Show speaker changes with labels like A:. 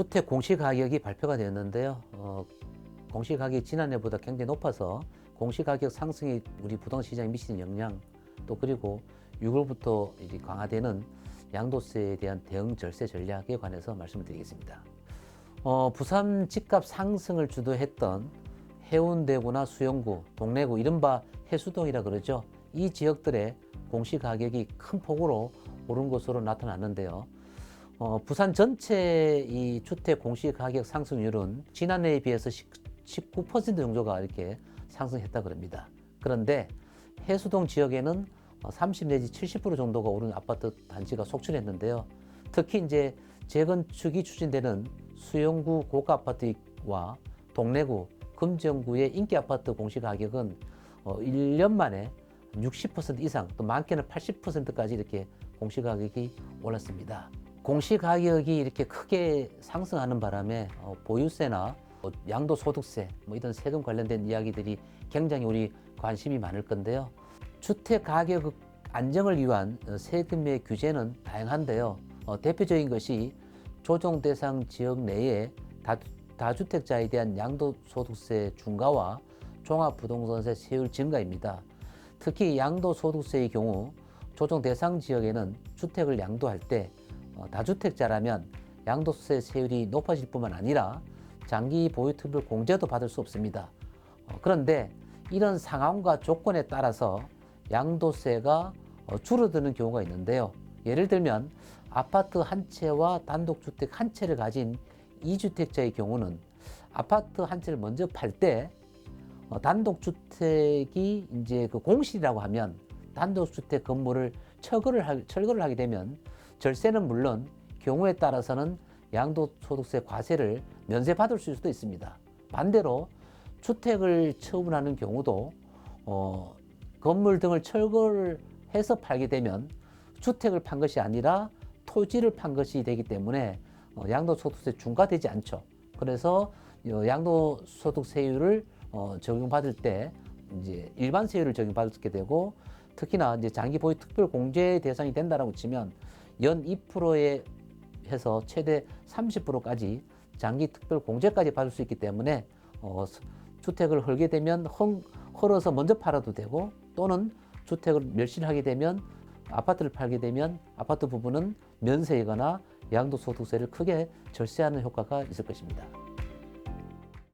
A: 주택 공시가격이 발표가 되었는데요. 공시가격이 지난해보다 굉장히 높아서 공시가격 상승이 우리 부동산 시장에 미치는 영향, 또 그리고 6월부터 이제 강화되는 양도세에 대한 대응 절세 전략에 관해서 말씀을 드리겠습니다. 부산 집값 상승을 주도했던 해운대구나 수영구, 동래구, 이른바 해수동이라 그러죠. 이 지역들의 공시가격이 큰 폭으로 오른 것으로 나타났는데요. 부산 전체 이 주택 공시가격 상승률은 지난해에 비해서 19% 정도가 이렇게 상승했다 그럽니다. 그런데 해수동 지역에는 30 내지 70% 정도가 오른 아파트 단지가 속출했는데요. 특히 이제 재건축이 추진되는 수영구 고가 아파트와 동래구, 금정구의 인기 아파트 공시가격은 1년 만에 60% 이상, 또 많게는 80%까지 이렇게 공시가격이 올랐습니다. 공시가격이 이렇게 크게 상승하는 바람에 보유세나 양도소득세, 이런 세금 관련된 이야기들이 굉장히 우리 관심이 많을 건데요. 주택 가격 안정을 위한 세금의 규제는 다양한데요. 대표적인 것이 조정 대상 지역 내에 다주택자에 대한 양도소득세 중과와 종합부동산세 세율 증가입니다. 특히 양도소득세의 경우 조정 대상 지역에는 주택을 양도할 때 다주택자라면 양도세 세율이 높아질 뿐만 아니라 장기 보유특별 공제도 받을 수 없습니다. 그런데 이런 상황과 조건에 따라서 양도세가 줄어드는 경우가 있는데요. 예를 들면 아파트 한 채와 단독주택 한 채를 가진 2주택자의 경우는 아파트 한 채를 먼저 팔 때 단독주택이 이제 그 공실이라고 하면 단독주택 건물을 철거를 하게 되면 절세는 물론 경우에 따라서는 양도소득세 과세를 면세받을 수도 있습니다. 반대로 주택을 처분하는 경우도 건물 등을 철거를 해서 팔게 되면 주택을 판 것이 아니라 토지를 판 것이 되기 때문에 양도소득세 중과되지 않죠. 그래서 양도소득세율을 적용받을 때 이제 일반 세율을 적용받게 되고, 특히나 이제 장기 보유 특별 공제 대상이 된다라고 치면 연 2%에 해서 최대 30%까지 장기 특별 공제까지 받을 수 있기 때문에 주택을 헐게 되면 헐어서 먼저 팔아도 되고, 또는 주택을 멸실하게 되면 아파트를 팔게 되면 아파트 부분은 면세이거나 양도소득세를 크게 절세하는 효과가 있을 것입니다.